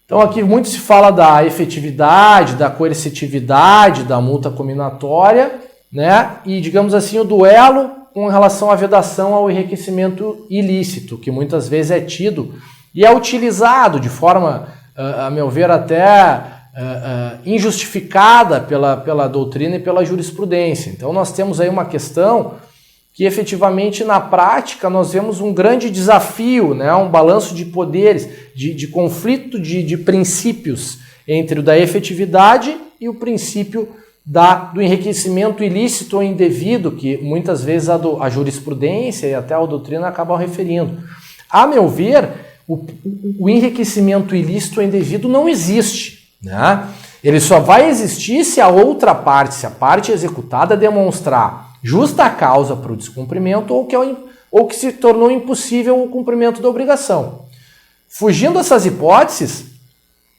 Então aqui muito se fala da efetividade, da coercitividade da multa cominatória, né? E digamos assim, o duelo com relação à vedação ao enriquecimento ilícito, que muitas vezes é tido e é utilizado de forma, a meu ver, até injustificada pela doutrina e pela jurisprudência. Então nós temos aí uma questão que efetivamente na prática nós vemos um grande desafio, né? Um balanço de poderes, de conflito de princípios entre o da efetividade e o princípio do enriquecimento ilícito ou indevido, que muitas vezes a jurisprudência e até a doutrina acabam referindo. A meu ver, o enriquecimento ilícito ou indevido não existe, né? Ele só vai existir se a outra parte, se a parte executada demonstrar justa causa para o descumprimento ou que se tornou impossível o cumprimento da obrigação. Fugindo dessas hipóteses,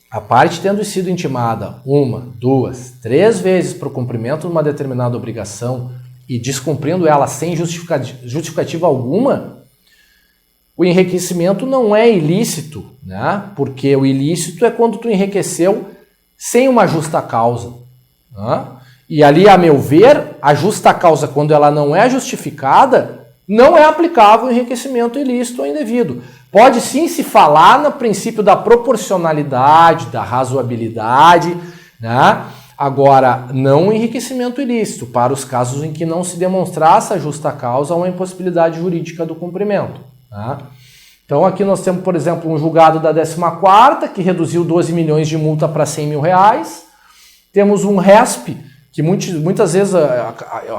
a parte tendo sido intimada 1, 2, 3 vezes para o cumprimento de uma determinada obrigação e descumprindo ela sem justificativa alguma, o enriquecimento não é ilícito, né? Porque o ilícito é quando tu enriqueceu sem uma justa causa, né? E ali, a meu ver, a justa causa, quando ela não é justificada, não é aplicável o enriquecimento ilícito ou indevido. Pode sim se falar no princípio da proporcionalidade, da razoabilidade, né? Agora, não o enriquecimento ilícito, para os casos em que não se demonstrasse a justa causa ou a impossibilidade jurídica do cumprimento, né? Então aqui nós temos, por exemplo, um julgado da 14ª que reduziu 12 milhões de multa para 100 mil reais. Temos um RESP, que muitas vezes eu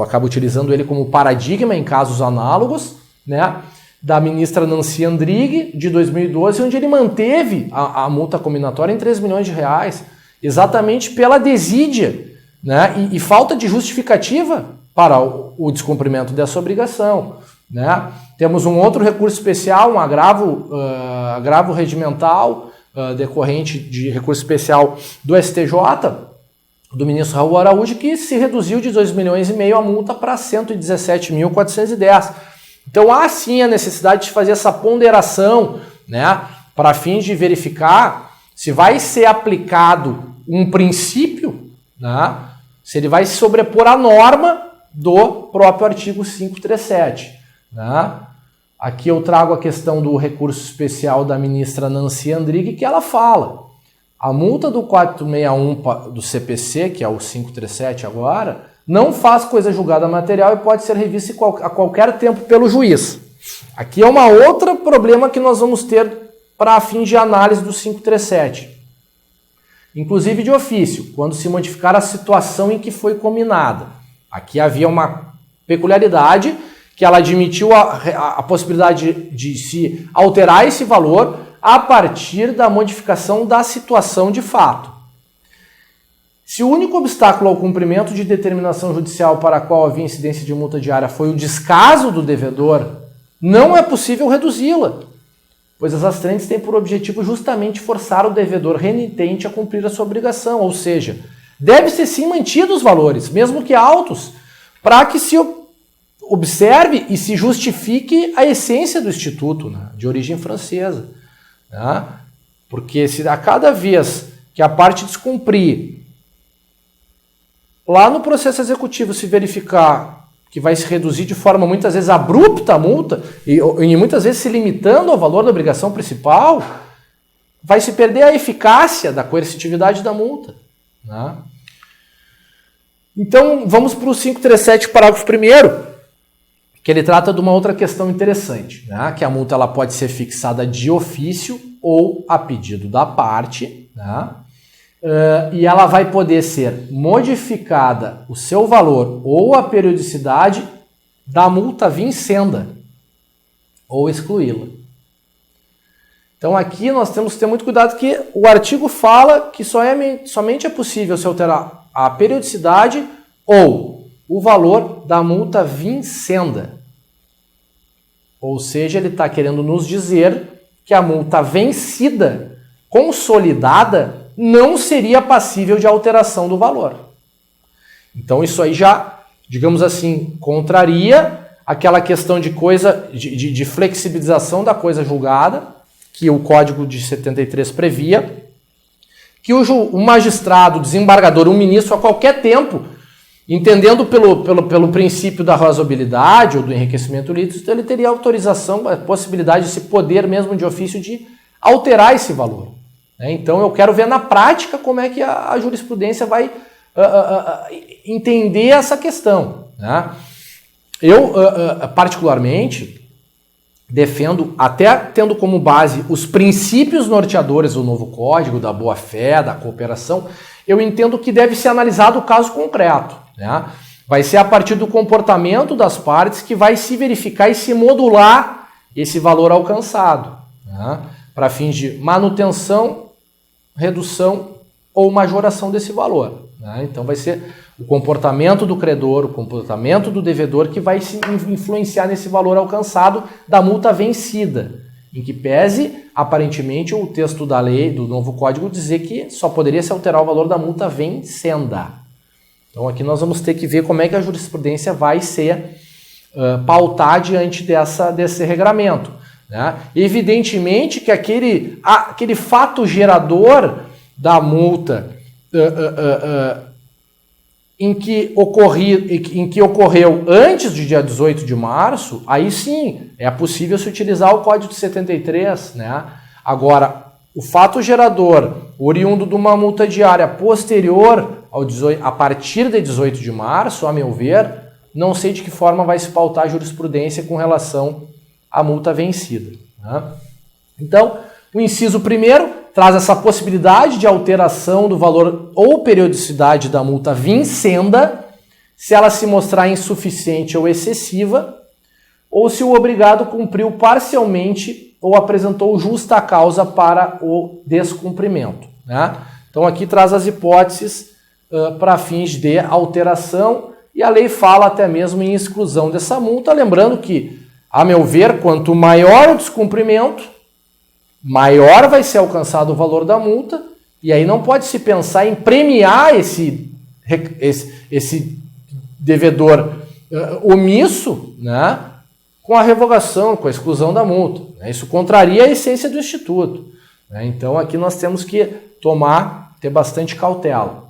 acabo utilizando ele como paradigma em casos análogos, né, da ministra Nancy Andrighi, de 2012, onde ele manteve a multa cominatória em 3 milhões de reais, exatamente pela desídia, né, e falta de justificativa para o descumprimento dessa obrigação, né. Temos um outro recurso especial, um agravo regimental, decorrente de recurso especial do STJ, do ministro Raul Araújo, que se reduziu de 2,5 milhões a multa para 117.410. Então há sim a necessidade de fazer essa ponderação, né, para fins de verificar se vai ser aplicado um princípio, né, se ele vai se sobrepor à norma do próprio artigo 537. Né? Aqui eu trago a questão do recurso especial da ministra Nancy Andrighi, que ela fala: a multa do 461 do CPC, que é o 537 agora, não faz coisa julgada material e pode ser revista a qualquer tempo pelo juiz. Aqui é uma outra problema que nós vamos ter para fins de análise do 537. Inclusive de ofício, quando se modificar a situação em que foi cominada. Aqui havia uma peculiaridade que ela admitiu a possibilidade de se alterar esse valor a partir da modificação da situação de fato. Se o único obstáculo ao cumprimento de determinação judicial para a qual havia incidência de multa diária foi o descaso do devedor, não é possível reduzi-la, pois as astrantes têm por objetivo justamente forçar o devedor renitente a cumprir a sua obrigação, ou seja, deve ser sim mantidos os valores, mesmo que altos, para que se observe e se justifique a essência do instituto, né, de origem francesa. Né? Porque se a cada vez que a parte descumprir, lá no processo executivo se verificar que vai se reduzir de forma muitas vezes abrupta a multa, e muitas vezes se limitando ao valor da obrigação principal, vai se perder a eficácia da coercitividade da multa. Né? Então, vamos para o 537, parágrafo 1º, que ele trata de uma outra questão interessante, né? Que a multa ela pode ser fixada de ofício ou a pedido da parte, né? E ela vai poder ser modificada o seu valor ou a periodicidade da multa vincenda ou excluí-la. Então aqui nós temos que ter muito cuidado que o artigo fala que somente é possível se alterar a periodicidade ou o valor da multa vincenda. Ou seja, ele está querendo nos dizer que a multa vencida, consolidada, não seria passível de alteração do valor. Então isso aí já, digamos assim, contraria aquela questão de flexibilização da coisa julgada, que o Código de 73 previa, que o magistrado, desembargador, um ministro, a qualquer tempo, entendendo pelo princípio da razoabilidade ou do enriquecimento ilícito, ele teria autorização, a possibilidade, esse poder mesmo de ofício de alterar esse valor. Então eu quero ver na prática como é que a jurisprudência vai entender essa questão. Eu, particularmente, defendo, até tendo como base os princípios norteadores do novo Código, da boa-fé, da cooperação, eu entendo que deve ser analisado o caso concreto. Vai ser a partir do comportamento das partes que vai se verificar e se modular esse valor alcançado, para fins de manutenção, redução ou majoração desse valor. Então vai ser o comportamento do credor, o comportamento do devedor que vai se influenciar nesse valor alcançado da multa vencida, em que pese, aparentemente, o texto da lei, do novo Código, dizer que só poderia se alterar o valor da multa vencenda. Então aqui nós vamos ter que ver como é que a jurisprudência vai ser pautar diante desse regramento. Evidentemente que aquele fato gerador da multa em que ocorreu antes do dia 18 de março, aí sim é possível se utilizar o Código de 73. Agora, o fato gerador oriundo de uma multa diária posterior a partir de 18 de março, a meu ver, não sei de que forma vai se pautar a jurisprudência com relação à multa vencida. Então, o inciso 1º traz essa possibilidade de alteração do valor ou periodicidade da multa vincenda, se ela se mostrar insuficiente ou excessiva, ou se o obrigado cumpriu parcialmente ou apresentou justa causa para o descumprimento. Então aqui traz as hipóteses para fins de alteração, e a lei fala até mesmo em exclusão dessa multa, lembrando que, a meu ver, quanto maior o descumprimento, maior vai ser alcançado o valor da multa, e aí não pode se pensar em premiar esse devedor omisso, com a revogação, com a exclusão da multa. Isso contraria a essência do Instituto. Então aqui nós temos que ter bastante cautela.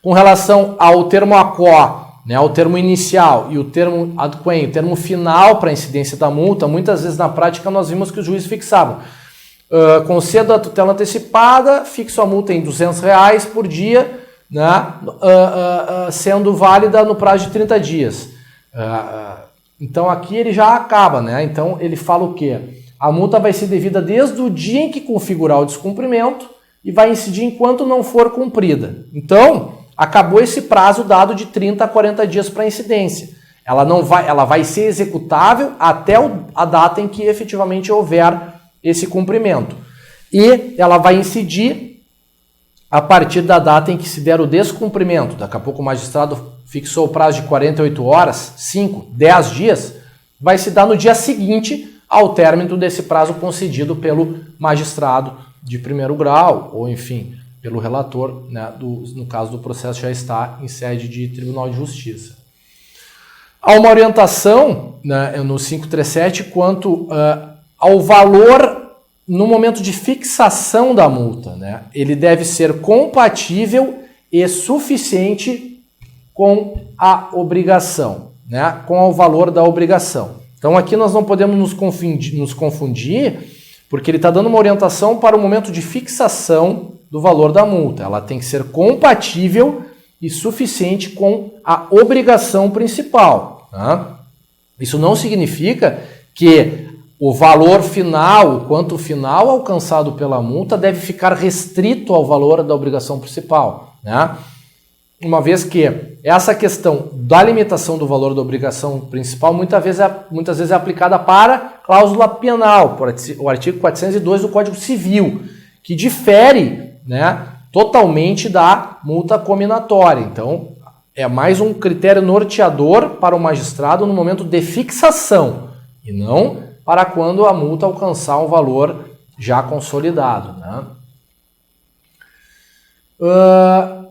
Com relação ao termo aquó, ao termo inicial e o termo adquem, o termo final para a incidência da multa, muitas vezes na prática nós vimos que os juízes fixavam. Concedo a tutela antecipada, fixo a multa em R$200 por dia, sendo válida no prazo de 30 dias. Então aqui ele já acaba, Então ele fala o quê? A multa vai ser devida desde o dia em que configurar o descumprimento e vai incidir enquanto não for cumprida. Então, acabou esse prazo dado de 30 a 40 dias para incidência. Ela vai ser executável até a data em que efetivamente houver esse cumprimento. E ela vai incidir a partir da data em que se der o descumprimento. Daqui a pouco o magistrado fixou o prazo de 48 horas, 5, 10 dias, vai se dar no dia seguinte ao término desse prazo concedido pelo magistrado de primeiro grau, ou enfim, pelo relator, no caso do processo já está em sede de Tribunal de Justiça. Há uma orientação no 537 quanto ao valor no momento de fixação da multa. Ele deve ser compatível e suficiente com a obrigação, com o valor da obrigação. Então aqui nós não podemos nos confundir, porque ele está dando uma orientação para o momento de fixação do valor da multa. Ela tem que ser compatível e suficiente com a obrigação principal. Isso não significa que o valor final, o quanto final alcançado pela multa deve ficar restrito ao valor da obrigação principal. Uma vez que essa questão da limitação do valor da obrigação principal muitas vezes é aplicada para cláusula penal, por o artigo 402 do Código Civil, que difere totalmente da multa cominatória. Então, é mais um critério norteador para o magistrado no momento de fixação, e não para quando a multa alcançar um valor já consolidado.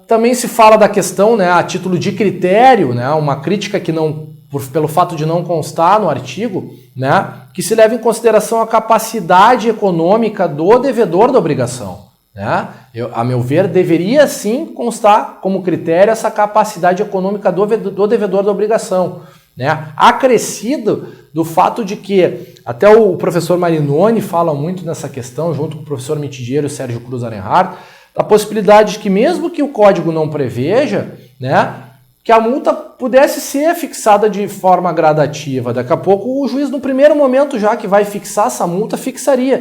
Também se fala da questão, a título de critério, uma crítica que não pelo fato de não constar no artigo, né, que se leve em consideração a capacidade econômica do devedor da obrigação. Né? A meu ver, deveria sim constar como critério essa capacidade econômica do devedor da obrigação. Né? Acrescido do fato de que, até o professor Marinoni fala muito nessa questão, junto com o professor Mitidiero e o Sérgio Cruz Arenhardt, a possibilidade de que, mesmo que o código não preveja, né, que a multa pudesse ser fixada de forma gradativa. Daqui a pouco o juiz, no primeiro momento já que vai fixar essa multa, fixaria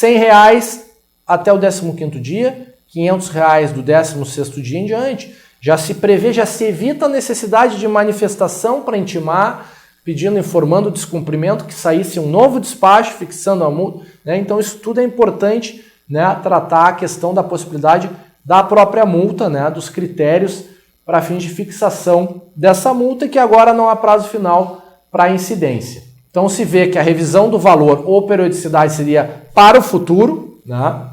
R$100 até o 15º dia, R$500 do 16º dia em diante. Já se prevê, já se evita a necessidade de manifestação para intimar, pedindo, informando o descumprimento, que saísse um novo despacho fixando a multa. Né? Então isso tudo é importante, né, tratar a questão da possibilidade da própria multa, né, dos critérios para fins de fixação dessa multa, que agora não há prazo final para incidência. Então se vê que a revisão do valor ou periodicidade seria para o futuro, né?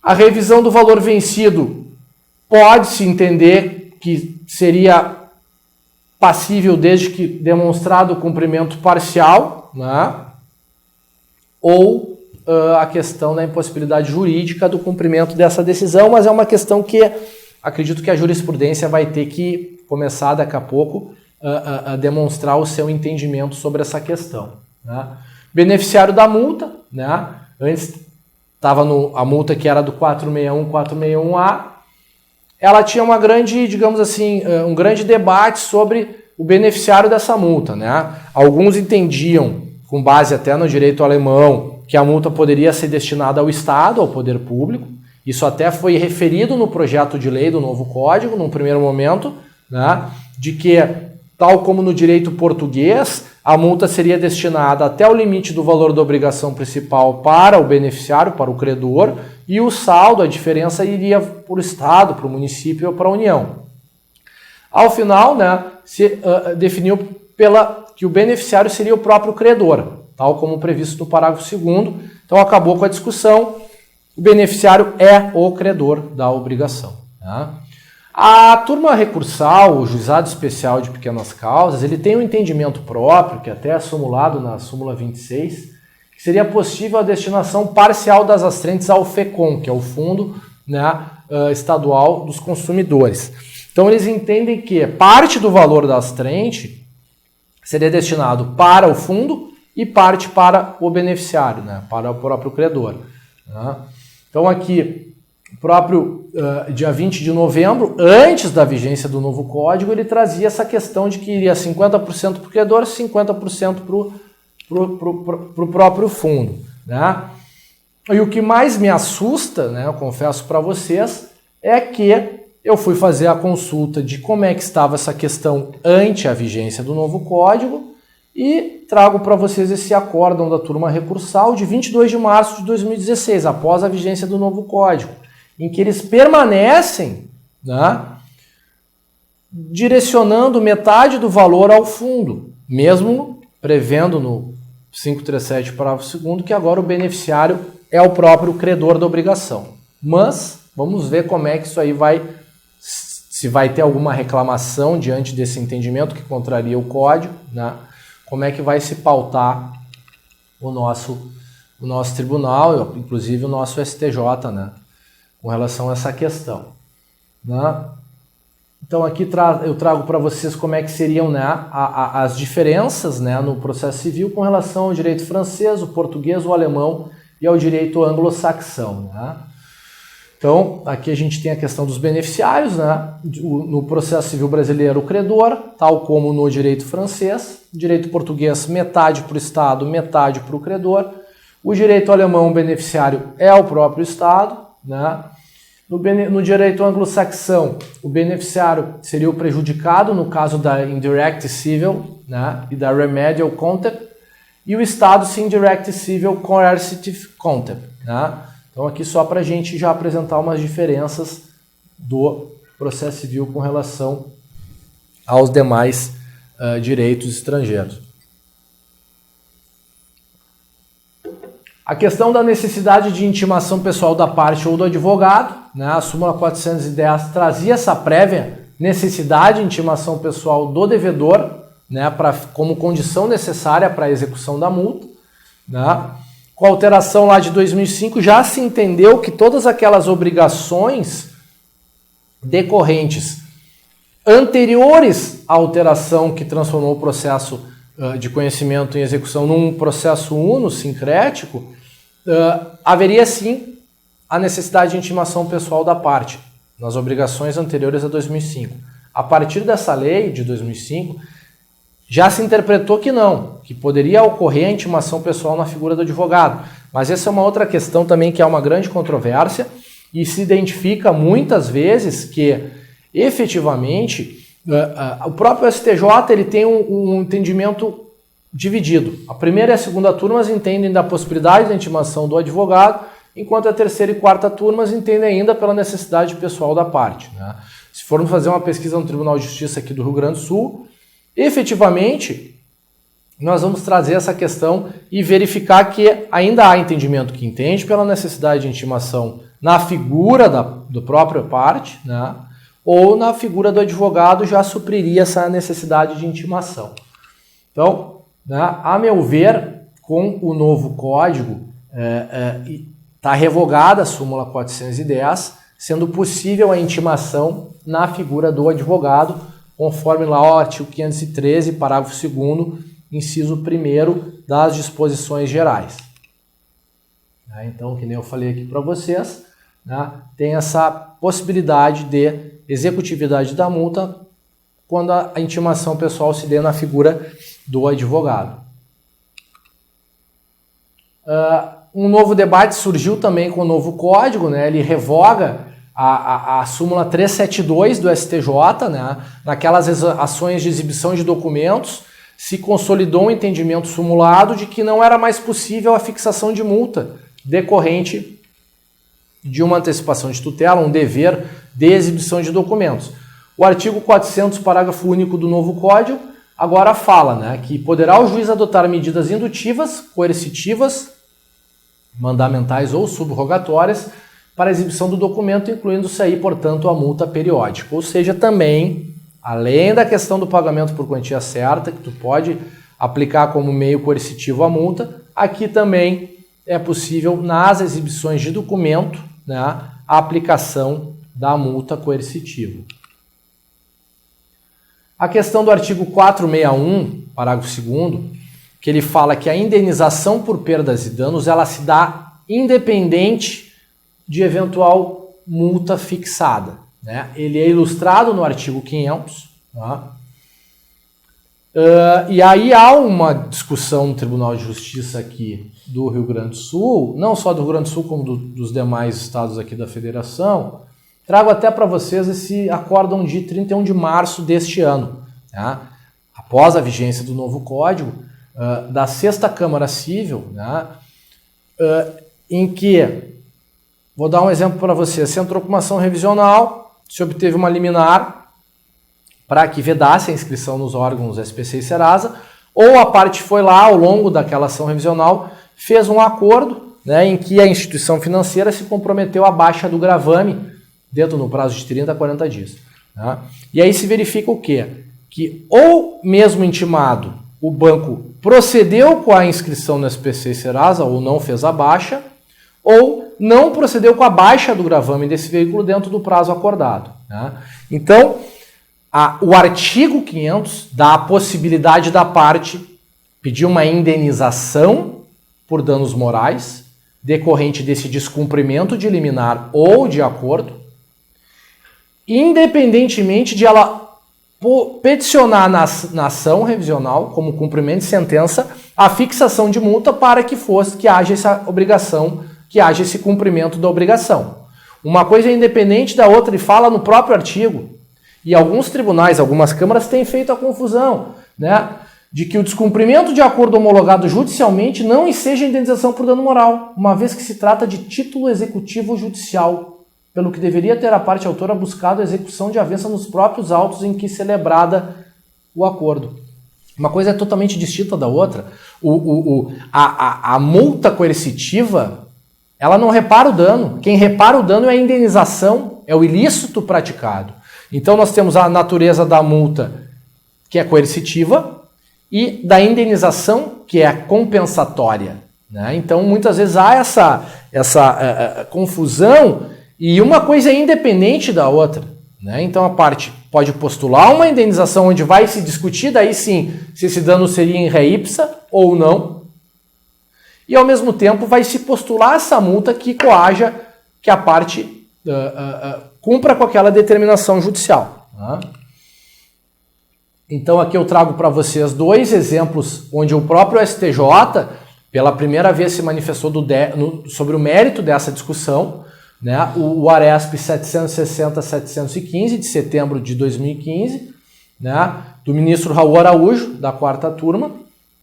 A revisão do valor vencido pode-se entender que seria passível desde que demonstrado o cumprimento parcial, né? Ou a questão da impossibilidade jurídica do cumprimento dessa decisão, mas é uma questão que acredito que a jurisprudência vai ter que começar daqui a pouco a demonstrar o seu entendimento sobre essa questão. Né? Beneficiário da multa, né? Antes estava a multa que era do 461, 461A, ela tinha uma grande, digamos assim, um grande debate sobre o beneficiário dessa multa. Né? Alguns entendiam, com base até no direito alemão, que a multa poderia ser destinada ao Estado, ao poder público. Isso até foi referido no projeto de lei do novo Código, num primeiro momento, né, de que, tal como no direito português, a multa seria destinada até o limite do valor da obrigação principal para o beneficiário, para o credor, e o saldo, a diferença, iria para o Estado, para o município ou para a União. Ao final, né, se definiu que o beneficiário seria o próprio credor, tal como previsto no parágrafo 2º. Então acabou com a discussão. O beneficiário é o credor da obrigação. Tá? A turma recursal, o Juizado Especial de Pequenas Causas, ele tem um entendimento próprio, que até é formulado na súmula 26, que seria possível a destinação parcial das astrentes ao FECOM, que é o Fundo, né, Estadual dos Consumidores. Então eles entendem que parte do valor da astrente seria destinado para o fundo e parte para o beneficiário, né, para o próprio credor. Né? Então aqui, o próprio dia 20 de novembro, antes da vigência do novo código, ele trazia essa questão de que iria 50% para o credor e 50% para o próprio fundo. Né? E o que mais me assusta, né, eu confesso para vocês, é que eu fui fazer a consulta de como é que estava essa questão ante a vigência do novo código e trago para vocês esse acórdão da turma recursal de 22 de março de 2016, após a vigência do novo código, em que eles permanecem, né, direcionando metade do valor ao fundo, mesmo prevendo no 537, parágrafo 2º, que agora o beneficiário é o próprio credor da obrigação. Mas vamos ver como é que isso aí se vai ter alguma reclamação diante desse entendimento que contraria o código, né? Como é que vai se pautar o nosso tribunal, inclusive o nosso STJ, né? Com relação a essa questão. Né? Então aqui eu trago para vocês como é que seriam, né, as diferenças, né, no processo civil com relação ao direito francês, o português, o alemão e ao direito anglo-saxão. Né? Então, aqui a gente tem a questão dos beneficiários, né? No processo civil brasileiro, o credor, tal como no direito francês. Direito português, metade para o Estado, metade para o credor. O direito alemão, o beneficiário é o próprio Estado. Né? No direito anglo-saxão, o beneficiário seria o prejudicado, no caso da indirect civil, né, e da remedial contempt. E o Estado, se indirect civil coercive contempt. Né? Então aqui só para a gente já apresentar umas diferenças do processo civil com relação aos demais direitos estrangeiros. A questão da necessidade de intimação pessoal da parte ou do advogado, né? A súmula 410 trazia essa prévia necessidade de intimação pessoal do devedor, né, como condição necessária para a execução da multa, né? Com a alteração lá de 2005, já se entendeu que todas aquelas obrigações decorrentes anteriores à alteração que transformou o processo de conhecimento em execução num processo uno, sincrético, haveria sim a necessidade de intimação pessoal da parte, nas obrigações anteriores a 2005. A partir dessa lei de 2005, já se interpretou que não, que poderia ocorrer a intimação pessoal na figura do advogado. Mas essa é uma outra questão também que é uma grande controvérsia e se identifica muitas vezes que, efetivamente, o próprio STJ ele tem um entendimento dividido. A primeira e a segunda turmas entendem da possibilidade da intimação do advogado, enquanto a terceira e quarta turmas entendem ainda pela necessidade pessoal da parte, né? Se formos fazer uma pesquisa no Tribunal de Justiça aqui do Rio Grande do Sul, efetivamente, nós vamos trazer essa questão e verificar que ainda há entendimento que entende pela necessidade de intimação na figura do próprio parte, né? Ou na figura do advogado já supriria essa necessidade de intimação. Então, né, a meu ver, com o novo código, está revogada a súmula 410, sendo possível a intimação na figura do advogado, conforme lá o artigo 513, parágrafo 2º, inciso 1º das disposições gerais. Então, que nem eu falei aqui para vocês, né, tem essa possibilidade de executividade da multa quando a intimação pessoal se dê na figura do advogado. Um novo debate surgiu também com o novo código, né, ele revoga a súmula 372 do STJ, né? Naquelas ações de exibição de documentos, se consolidou um entendimento sumulado de que não era mais possível a fixação de multa decorrente de uma antecipação de tutela, um dever de exibição de documentos. O artigo 400, parágrafo único do novo código, agora fala, né, que poderá o juiz adotar medidas indutivas, coercitivas, mandamentais ou subrogatórias para a exibição do documento, incluindo-se aí, portanto, a multa periódica. Ou seja, também, além da questão do pagamento por quantia certa, que tu pode aplicar como meio coercitivo a multa, aqui também é possível, nas exibições de documento, né, a aplicação da multa coercitiva. A questão do artigo 461, parágrafo 2º, que ele fala que a indenização por perdas e danos ela se dá independente de eventual multa fixada, né? Ele é ilustrado no artigo 500. Tá? E aí há uma discussão no Tribunal de Justiça aqui do Rio Grande do Sul, não só do Rio Grande do Sul, como dos demais estados aqui da federação. Trago até para vocês esse acórdão de 31 de março deste ano, tá? Após a vigência do novo código, da 6ª Câmara Civil, né? Em que, vou dar um exemplo para vocês, se entrou com uma ação revisional, se obteve uma liminar para que vedasse a inscrição nos órgãos SPC e Serasa, ou a parte foi lá, ao longo daquela ação revisional, fez um acordo, né, em que a instituição financeira se comprometeu à baixa do gravame dentro no prazo de 30 a 40 dias. Né? E aí se verifica o quê? Que ou mesmo intimado, o banco procedeu com a inscrição no SPC e Serasa ou não fez a baixa, ou não procedeu com a baixa do gravame desse veículo dentro do prazo acordado. Né? Então, o artigo 500 dá a possibilidade da parte pedir uma indenização por danos morais decorrente desse descumprimento de liminar ou de acordo, independentemente de ela peticionar na ação revisional, como cumprimento de sentença, a fixação de multa para que haja essa obrigação, que haja esse cumprimento da obrigação. Uma coisa é independente da outra e fala no próprio artigo. E alguns tribunais, algumas câmaras têm feito a confusão, né, de que o descumprimento de acordo homologado judicialmente não enseja indenização por dano moral, uma vez que se trata de título executivo judicial, pelo que deveria ter a parte autora buscado a execução de avença nos próprios autos em que celebrada o acordo. Uma coisa é totalmente distinta da outra. A multa coercitiva, ela não repara o dano. Quem repara o dano é a indenização, é o ilícito praticado. Então nós temos a natureza da multa, que é coercitiva, e da indenização, que é compensatória, né? Então muitas vezes há essa confusão, e uma coisa é independente da outra, né? Então a parte pode postular uma indenização onde vai se discutir, daí sim, se esse dano seria em ré ipsa ou não, e ao mesmo tempo vai se postular essa multa que coaja que a parte cumpra com aquela determinação judicial, né? Então aqui eu trago para vocês dois exemplos onde o próprio STJ, pela primeira vez, se manifestou sobre o mérito dessa discussão, né? O ARESP 760-715, de setembro de 2015, né? Do ministro Raul Araújo, da 4ª turma,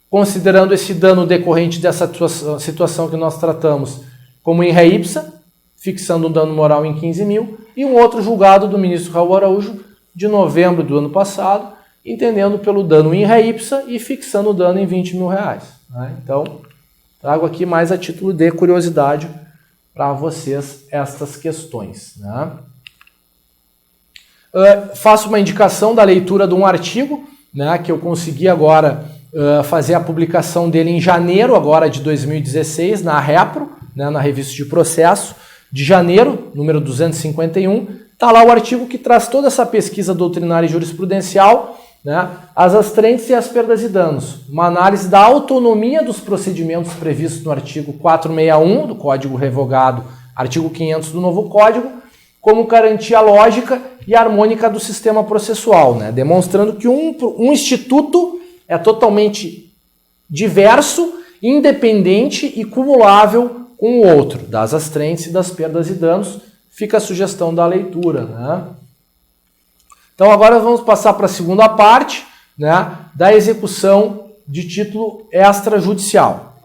considerando esse dano decorrente dessa situação que nós tratamos como em ré ipsa, fixando um dano moral em 15 mil, e um outro julgado do ministro Raul Araújo, de novembro do ano passado, entendendo pelo dano em ré ipsa e fixando o dano em 20 mil reais, né? Então, trago aqui mais a título de curiosidade para vocês estas questões, né? Faço uma indicação da leitura de um artigo, né, que eu consegui agora fazer a publicação dele em janeiro agora de 2016, na Repro, né, na Revista de Processo, de janeiro, número 251, está lá o artigo que traz toda essa pesquisa doutrinária e jurisprudencial, né, as astrentes e as perdas e danos, uma análise da autonomia dos procedimentos previstos no artigo 461 do Código Revogado, artigo 500 do novo Código, como garantia lógica e harmônica do sistema processual, né, demonstrando que um instituto é totalmente diverso, independente e cumulável com o outro, das astrentes e das perdas e danos. Fica a sugestão da leitura, né? Então agora vamos passar para a segunda parte, né, da execução de título extrajudicial.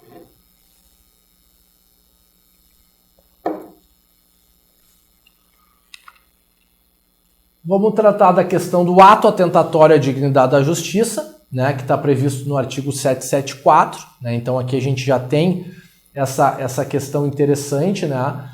Vamos tratar da questão do ato atentatório à dignidade da justiça, né, que está previsto no artigo 774, né? Então aqui a gente já tem essa questão interessante, né,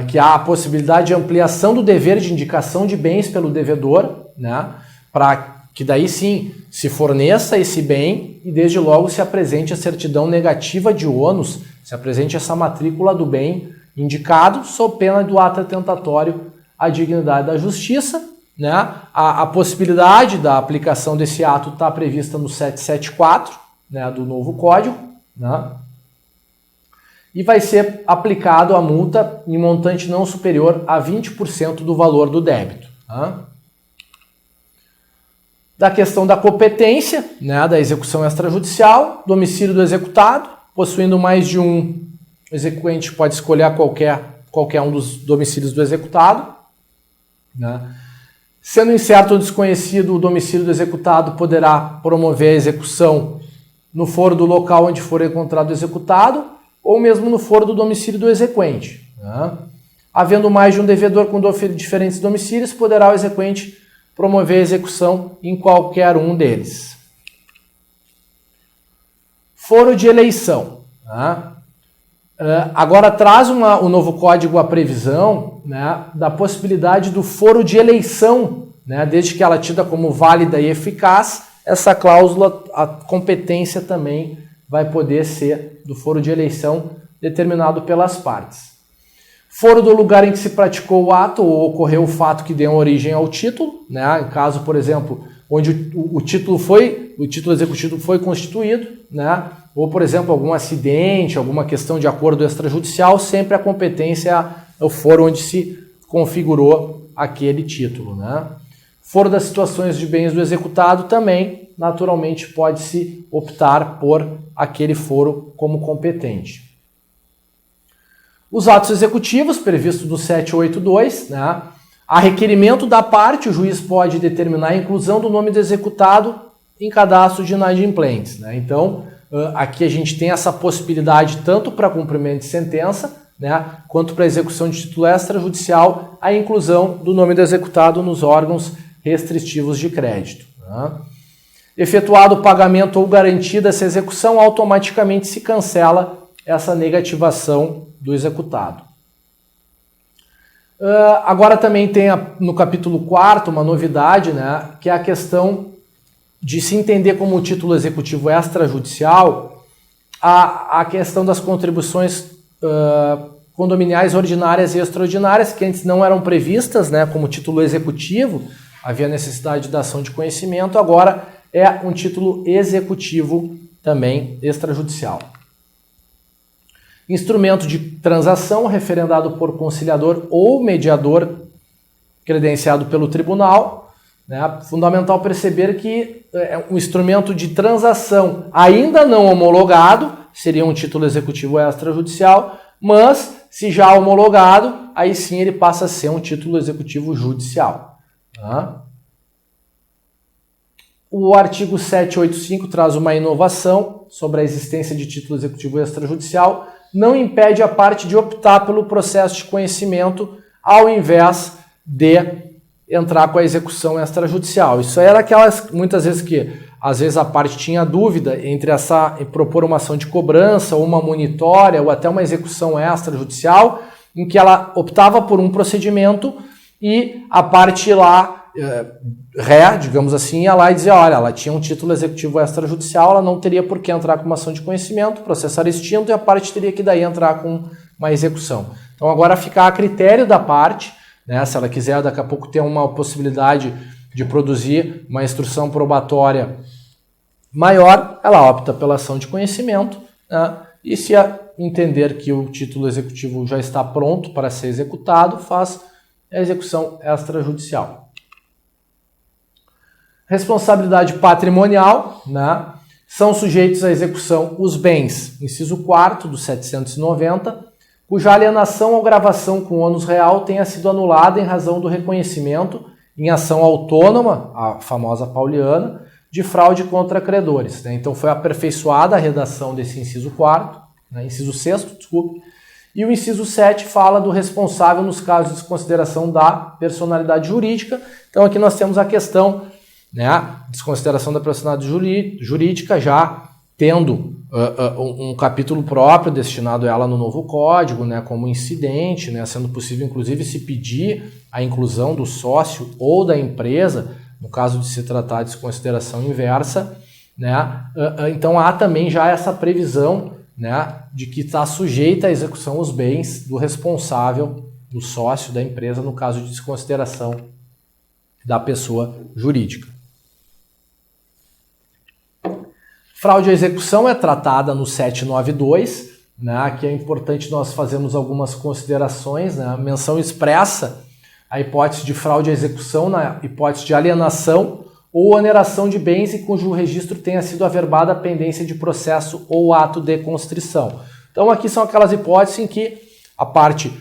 que há a possibilidade de ampliação do dever de indicação de bens pelo devedor, né, para que daí sim se forneça esse bem e desde logo se apresente a certidão negativa de ônus, se apresente essa matrícula do bem indicado sob pena do ato atentatório à dignidade da justiça, né? A possibilidade da aplicação desse ato está prevista no 774, né, do novo Código, né? E vai ser aplicado a multa em montante não superior a 20% do valor do débito, né? Da questão da competência, né, da execução extrajudicial, domicílio do executado, possuindo mais de um, o exequente pode escolher qualquer um dos domicílios do executado, né? Sendo incerto ou desconhecido o domicílio do executado, poderá promover a execução no foro do local onde for encontrado o executado, ou mesmo no foro do domicílio do exequente, né? Havendo mais de um devedor com diferentes domicílios, poderá o exequente promover a execução em qualquer um deles. Foro de eleição, né? Agora traz o novo código a previsão, né, da possibilidade do foro de eleição, né, desde que ela é tida como válida e eficaz, essa cláusula, a competência também vai poder ser do foro de eleição determinado pelas partes. Foro do lugar em que se praticou o ato ou ocorreu o fato que deu origem ao título, né, em caso, por exemplo, onde o título executivo foi constituído, né, ou, por exemplo, algum acidente, alguma questão de acordo extrajudicial, sempre a competência é o foro onde se configurou aquele título, né? Foro das situações de bens do executado também, naturalmente, pode-se optar por aquele foro como competente. Os atos executivos, previstos no 782, né? A requerimento da parte, o juiz pode determinar a inclusão do nome do executado em cadastro de inadimplentes, né? Então, aqui a gente tem essa possibilidade tanto para cumprimento de sentença, né, quanto para execução de título extrajudicial, a inclusão do nome do executado nos órgãos restritivos de crédito, né? Efetuado o pagamento ou garantida essa execução, automaticamente se cancela essa negativação do executado. Agora também tem no capítulo 4 uma novidade, né, que é a questão de se entender como título executivo extrajudicial a questão das contribuições condominiais ordinárias e extraordinárias, que antes não eram previstas, né, como título executivo, havia necessidade da ação de conhecimento, agora é um título executivo também extrajudicial. Instrumento de transação referendado por conciliador ou mediador credenciado pelo tribunal. Né? Fundamental perceber que um instrumento de transação ainda não homologado seria um título executivo extrajudicial, mas se já homologado, aí sim ele passa a ser um título executivo judicial. Tá? O artigo 785 traz uma inovação sobre a existência de título executivo extrajudicial, não impede a parte de optar pelo processo de conhecimento ao invés de entrar com a execução extrajudicial. Isso era aquelas, muitas vezes que, às vezes a parte tinha dúvida entre propor uma ação de cobrança ou uma monitória ou até uma execução extrajudicial, em que ela optava por um procedimento e a parte lá, ré, digamos assim, ia lá e dizia, olha, ela tinha um título executivo extrajudicial, ela não teria por que entrar com uma ação de conhecimento, o processo era extinto e a parte teria que daí entrar com uma execução. Então agora fica a critério da parte, né, se ela quiser daqui a pouco ter uma possibilidade de produzir uma instrução probatória maior, ela opta pela ação de conhecimento, né, e se entender que o título executivo já está pronto para ser executado, faz a execução extrajudicial. Responsabilidade patrimonial, né? São sujeitos à execução os bens, inciso 4º do 790, cuja alienação ou gravação com ônus real tenha sido anulada em razão do reconhecimento em ação autônoma, a famosa pauliana, de fraude contra credores. Né? Então foi aperfeiçoada a redação desse inciso 4º, né? Inciso 6º, desculpe, e o inciso 7 fala do responsável nos casos de desconsideração da personalidade jurídica. Então aqui nós temos a questão, né, desconsideração da personalidade jurídica, já tendo um capítulo próprio destinado a ela no novo código, né, como incidente, né, sendo possível inclusive se pedir a inclusão do sócio ou da empresa, no caso de se tratar de desconsideração inversa, né, então há também já essa previsão, né, de que está sujeita à execução os bens do responsável, do sócio da empresa, no caso de desconsideração da pessoa jurídica. Fraude à execução é tratada no 792, né, que é importante nós fazermos algumas considerações, né, menção expressa a hipótese de fraude à execução na hipótese de alienação ou oneração de bens e cujo registro tenha sido averbada a pendência de processo ou ato de constrição. Então aqui são aquelas hipóteses em que a parte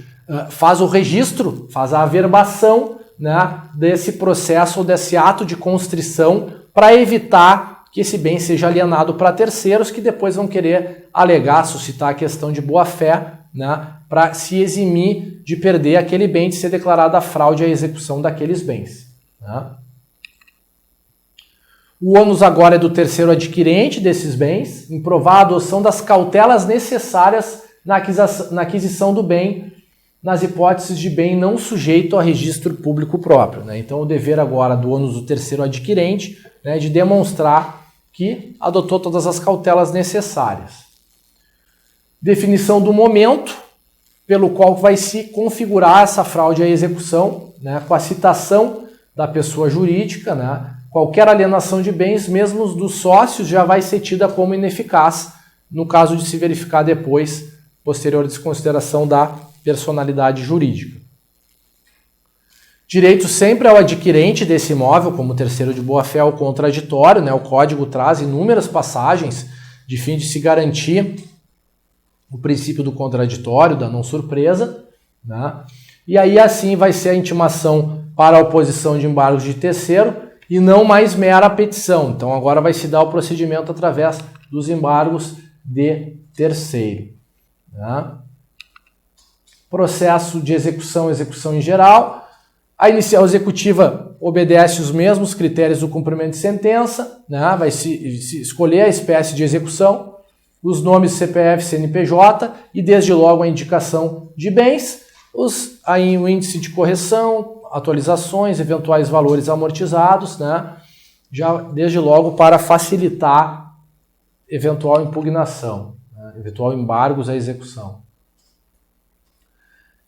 faz o registro, faz a averbação, né, desse processo ou desse ato de constrição para evitar que esse bem seja alienado para terceiros que depois vão querer alegar, suscitar a questão de boa-fé, né, para se eximir de perder aquele bem, de ser declarada a fraude à execução daqueles bens. Né? O ônus agora é do terceiro adquirente desses bens, em provar a adoção das cautelas necessárias na aquisição do bem, nas hipóteses de bem não sujeito a registro público próprio. Né? Então o dever agora do ônus do terceiro adquirente, né, de demonstrar que adotou todas as cautelas necessárias. Definição do momento pelo qual vai se configurar essa fraude à execução, né, com a citação da pessoa jurídica, né, qualquer alienação de bens, mesmo os dos sócios, já vai ser tida como ineficaz no caso de se verificar depois, posterior desconsideração da personalidade jurídica. Direito sempre ao adquirente desse imóvel, como terceiro de boa-fé ou contraditório, né? O Código traz inúmeras passagens de fim de se garantir o princípio do contraditório, da não surpresa, né? E aí assim vai ser a intimação para a oposição de embargos de terceiro e não mais mera petição. Então agora vai se dar o procedimento através dos embargos de terceiro. Né? Processo de execução em geral. A inicial executiva obedece os mesmos critérios do cumprimento de sentença, né? Vai se escolher a espécie de execução, os nomes CPF, CNPJ e desde logo a indicação de bens. Aí o índice de correção, atualizações, eventuais valores amortizados, né? Já desde logo para facilitar eventual impugnação, né? Eventual embargos à execução.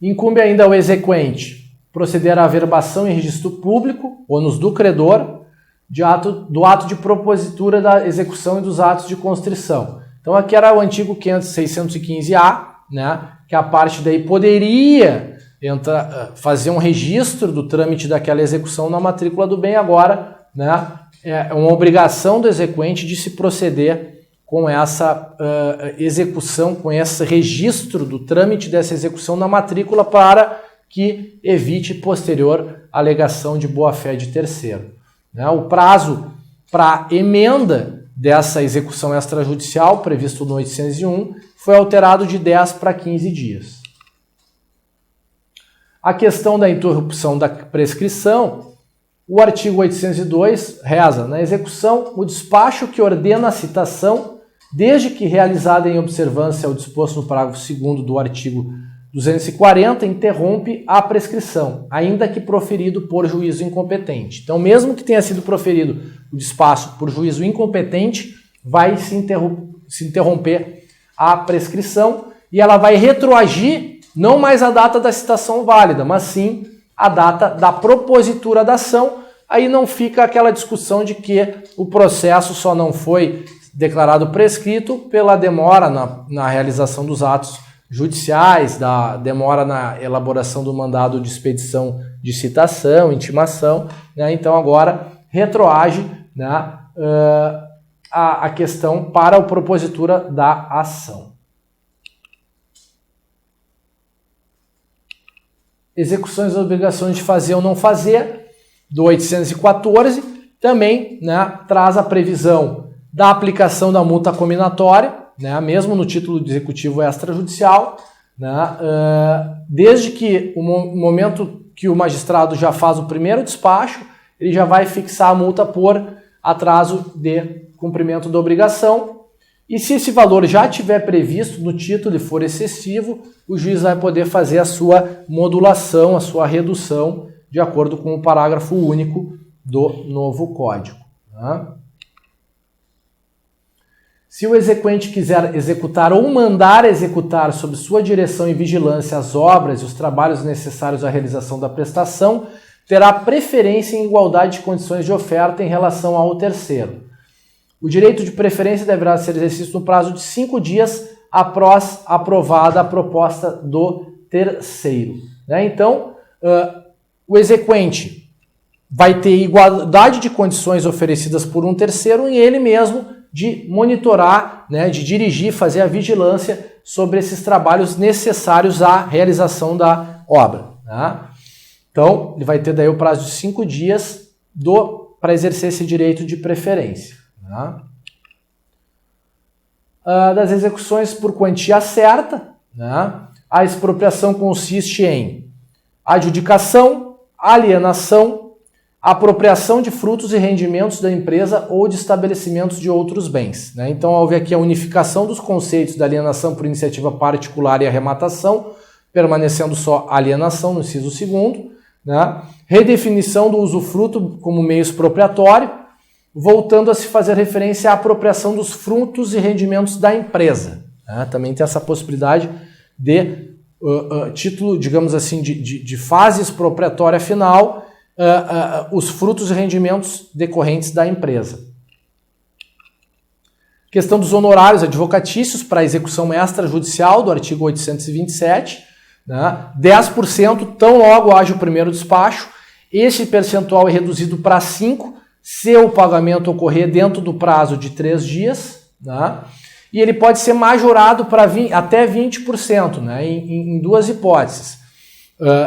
Incumbe ainda ao exequente proceder à averbação em registro público, ônus do credor, do ato de propositura da execução e dos atos de constrição. Então aqui era o antigo 615A, né? Que a parte daí poderia fazer um registro do trâmite daquela execução na matrícula do bem. Agora, né, é uma obrigação do exequente de se proceder com essa execução, com esse registro do trâmite dessa execução na matrícula para que evite posterior alegação de boa-fé de terceiro. Né? O prazo para emenda dessa execução extrajudicial, previsto no 801, foi alterado de 10 para 15 dias. A questão da interrupção da prescrição, o artigo 802 reza: na execução, o despacho que ordena a citação, desde que realizada em observância ao disposto no parágrafo 2º do artigo 240, interrompe a prescrição, ainda que proferido por juízo incompetente. Então, mesmo que tenha sido proferido o despacho por juízo incompetente, vai se interromper a prescrição e ela vai retroagir não mais a data da citação válida, mas sim a data da propositura da ação. Aí não fica aquela discussão de que o processo só não foi declarado prescrito pela demora na realização dos atos judiciais, da demora na elaboração do mandado de expedição de citação, intimação, né? Então agora retroage, né, a questão para a propositura da ação. Execuções e obrigações de fazer ou não fazer, do 814, também, né, traz a previsão da aplicação da multa cominatória, né, mesmo no título de executivo extrajudicial, né, desde que o momento que o magistrado já faz o primeiro despacho, ele já vai fixar a multa por atraso de cumprimento da obrigação, e se esse valor já estiver previsto no título e for excessivo, o juiz vai poder fazer a sua modulação, a sua redução, de acordo com o parágrafo único do novo Código. Né? Se o exequente quiser executar ou mandar executar sob sua direção e vigilância as obras e os trabalhos necessários à realização da prestação, terá preferência em igualdade de condições de oferta em relação ao terceiro. O direito de preferência deverá ser exercido no prazo de 5 dias após aprovada a proposta do terceiro. Né? Então, o exequente vai ter igualdade de condições oferecidas por um terceiro em ele mesmo de monitorar, né, de dirigir, fazer a vigilância sobre esses trabalhos necessários à realização da obra. Né? Então, ele vai ter daí o prazo de 5 dias para exercer esse direito de preferência. Né? Das execuções por quantia certa, né? A expropriação consiste em adjudicação, alienação, apropriação de frutos e rendimentos da empresa ou de estabelecimentos de outros bens. Né? Então, houve aqui a unificação dos conceitos da alienação por iniciativa particular e arrematação, permanecendo só alienação no inciso 2º, né? Redefinição do usufruto como meio expropriatório, voltando a se fazer referência à apropriação dos frutos e rendimentos da empresa. Né? Também tem essa possibilidade de título, digamos assim, de fase expropriatória final, os frutos e rendimentos decorrentes da empresa. Questão dos honorários advocatícios para execução extrajudicial do artigo 827, né? 10% tão logo haja o primeiro despacho. Esse percentual é reduzido para 5% se o pagamento ocorrer dentro do prazo de 3 dias, né? E ele pode ser majorado para até 20%, né? Em duas hipóteses.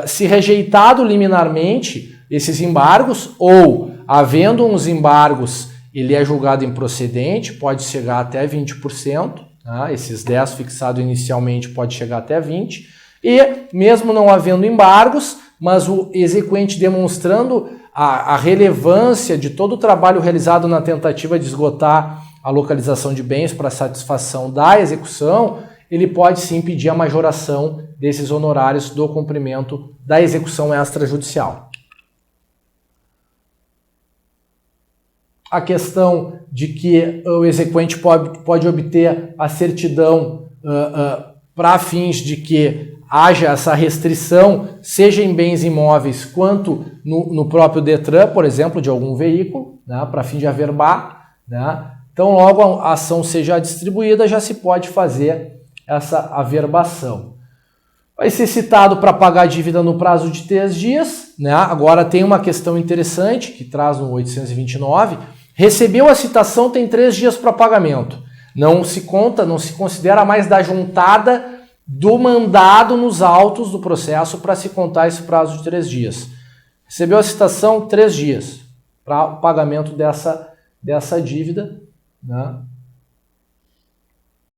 Se rejeitado liminarmente esses embargos, ou havendo uns embargos, ele é julgado improcedente, pode chegar até 20%, né? Esses 10 fixado inicialmente pode chegar até 20%, e mesmo não havendo embargos, mas o exequente demonstrando a relevância de todo o trabalho realizado na tentativa de esgotar a localização de bens para satisfação da execução, ele pode sim pedir a majoração desses honorários do cumprimento da execução extrajudicial. A questão de que o exequente pode obter a certidão para fins de que haja essa restrição, seja em bens imóveis quanto no próprio Detran, por exemplo, de algum veículo, né, para fim de averbar, né? Então, logo a ação seja distribuída, já se pode fazer essa averbação. Vai ser citado para pagar a dívida no prazo de 3 dias. Né? Agora tem uma questão interessante que traz no 829. Recebeu a citação, tem 3 dias para pagamento. Não se considera mais da juntada do mandado nos autos do processo para se contar esse prazo de 3 dias. Recebeu a citação, 3 dias para o pagamento dessa dívida, né?